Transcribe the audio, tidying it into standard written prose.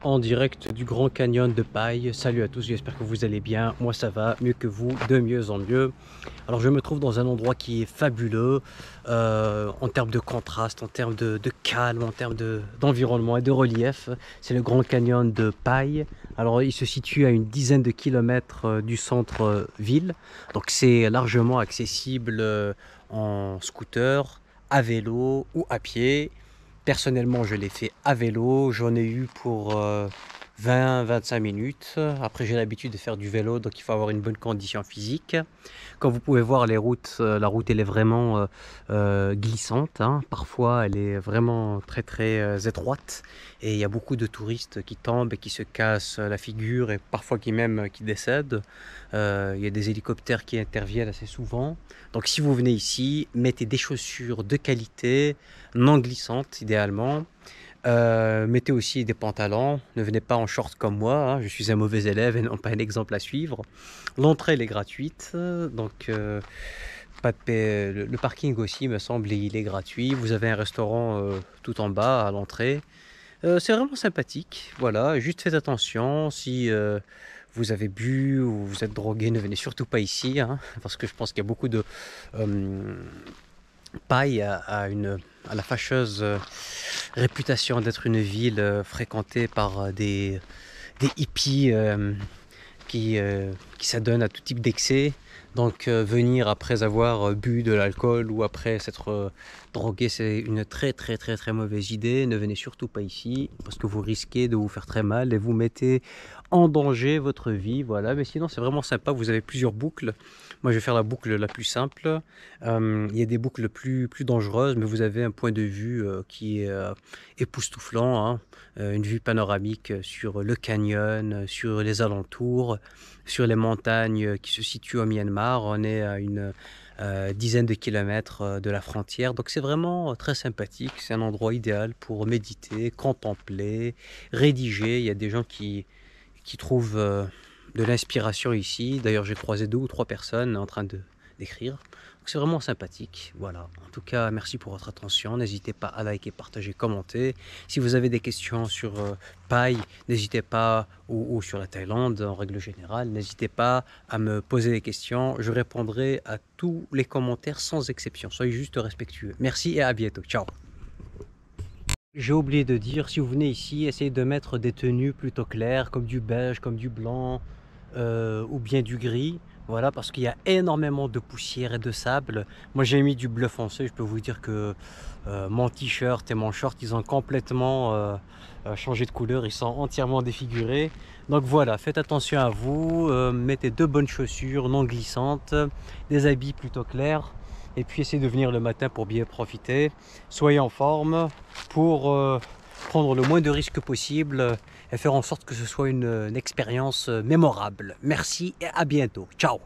En direct du Grand Canyon de Paille. Salut à tous, j'espère que vous allez bien. Moi ça va, mieux que vous, de mieux en mieux. Alors je me trouve dans un endroit qui est fabuleux en termes de contraste, en termes de calme, en termes d'environnement et de relief. C'est le Grand Canyon de Paille. Alors il se situe à une dizaine de kilomètres du centre-ville. Donc c'est largement accessible en scooter, à vélo ou à pied. Personnellement, je l'ai fait à vélo. J'en ai eu pour 20-25 minutes. Après, j'ai l'habitude de faire du vélo, donc il faut avoir une bonne condition physique. Comme vous pouvez voir, les routes, la route, elle est vraiment glissante, hein. Parfois, elle est vraiment très étroite. Et il y a beaucoup de touristes qui tombent et qui se cassent la figure et parfois qui décèdent. Il y a des hélicoptères qui interviennent assez souvent. Donc, si vous venez ici, mettez des chaussures de qualité, non glissantes idéalement. Mettez aussi des pantalons, ne venez pas en short comme moi, hein. Je suis un mauvais élève et non pas un exemple à suivre. L'entrée elle est gratuite, donc pas de le parking aussi me semble il est gratuit. Vous avez un restaurant tout en bas à l'entrée. C'est vraiment sympathique, voilà, juste faites attention si vous avez bu ou vous êtes drogué, ne venez surtout pas ici, hein, parce que je pense qu'il y a beaucoup de Paille à la fâcheuse réputation d'être une ville fréquentée par des hippies qui s'adonnent à tout type d'excès. Donc venir après avoir bu de l'alcool ou après s'être drogué, c'est une très mauvaise idée. Ne venez surtout pas ici parce que vous risquez de vous faire très mal et vous mettez en danger votre vie. Voilà, mais sinon c'est vraiment sympa. Vous avez plusieurs boucles. Moi je vais faire la boucle la plus simple. Il y a des boucles plus dangereuses, mais vous avez un point de vue qui est époustouflant, hein. Une vue panoramique sur le canyon, sur les alentours, sur les montagnes qui se situent au Myanmar. On est à une dizaine de kilomètres de la frontière, donc c'est vraiment très sympathique. C'est un endroit idéal pour méditer, contempler, rédiger. Il y a des gens qui trouvent de l'inspiration ici. D'ailleurs, j'ai croisé 2 ou 3 personnes en train d'écrire. C'est vraiment sympathique. Voilà. En tout cas, merci pour votre attention. N'hésitez pas à liker, partager, commenter. Si vous avez des questions sur Paille, n'hésitez pas, ou sur la Thaïlande en règle générale, n'hésitez pas à me poser des questions. Je répondrai à tous les commentaires sans exception. Soyez juste respectueux. Merci et à bientôt. Ciao. J'ai oublié de dire, si vous venez ici, essayez de mettre des tenues plutôt claires, comme du beige, comme du blanc, ou bien du gris. Voilà, parce qu'il y a énormément de poussière et de sable. Moi j'ai mis du bleu foncé, je peux vous dire que mon t-shirt et mon short, ils ont complètement changé de couleur, ils sont entièrement défigurés. Donc voilà, faites attention à vous, mettez de bonnes chaussures non glissantes, des habits plutôt clairs. Et puis essayez de venir le matin pour bien profiter. Soyez en forme pour prendre le moins de risques possible et faire en sorte que ce soit une expérience mémorable. Merci et à bientôt. Ciao.